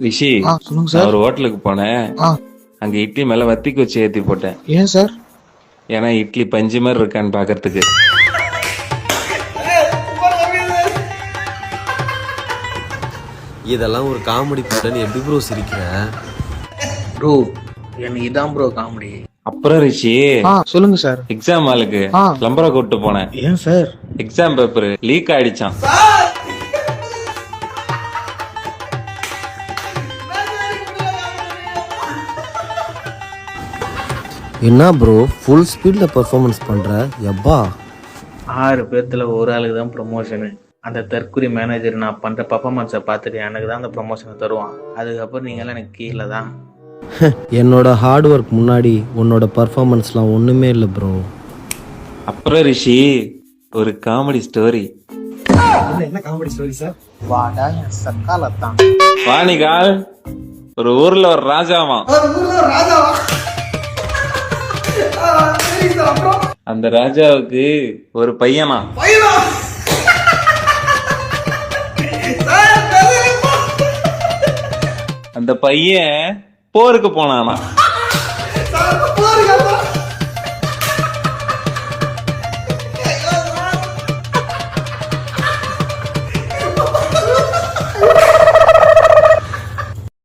ரிஷி, சொல்லுங்க நான் சார். ஒரு ஹோட்டலுக்கு போனேன். ஆ அங்க இட்லி மேல வத்திக்கு வச்சு ஏத்தி போட்டேன். ஏன் சார்? ஏன்னா இட்லி பஞ்சு மாதிரி இருக்கான்னு பாக்குறதுக்கு. இதெல்லாம் ஒரு காமெடி போட்டேன்னு எப்படி ப்ரோ சிரிக்கிற? ப்ரோ எனக்கு இதான் ப்ரோ காமெடி. அப்புறம் ரிஷி, சொல்லுங்க சார். எக்ஸாம் ஹாலுக்கு பிளம்பரை கூப்பிட்டு போனேன். ஏன் சார்? எக்ஸாம் பேப்பர் லீக் ஆயிடுச்சான். என்ன ப்ரோ ஃபுல் ஸ்பீட்ல பெர்ஃபார்மன்ஸ் பண்ற? எப்பா 6 பேர்த்துல ஒரு ஆளுக்கு தான் ப்ரொமோஷனு. அந்த தற்குறி மேனேஜர் நான் பண்ற பர்ஃபார்மன்ஸை பார்த்துட்டு எனக்கு தான் அந்த ப்ரொமோஷனை தருவான். அதுக்கப்புறம் நீங்களாம் எனக்கு கீழே தான். என்னோட ஹார்ட் ஒர்க் முன்னாடி உன்னோட பர்ஃபார்மன்ஸ்லாம் ஒண்ணுமே இல்லை ப்ரோ. அப்புறம் ரிஷி, ஒரு காமெடி ஸ்டோரி. என்ன காமெடி ஸ்டோரி சார்? வாடா என் சக்காலத்தான். வாணிகால், ஒரு ஊர்ல ஒரு ராஜாவான். அந்த ராஜாவுக்கு ஒரு பையனா. அந்த பையன் போருக்கு போனானா.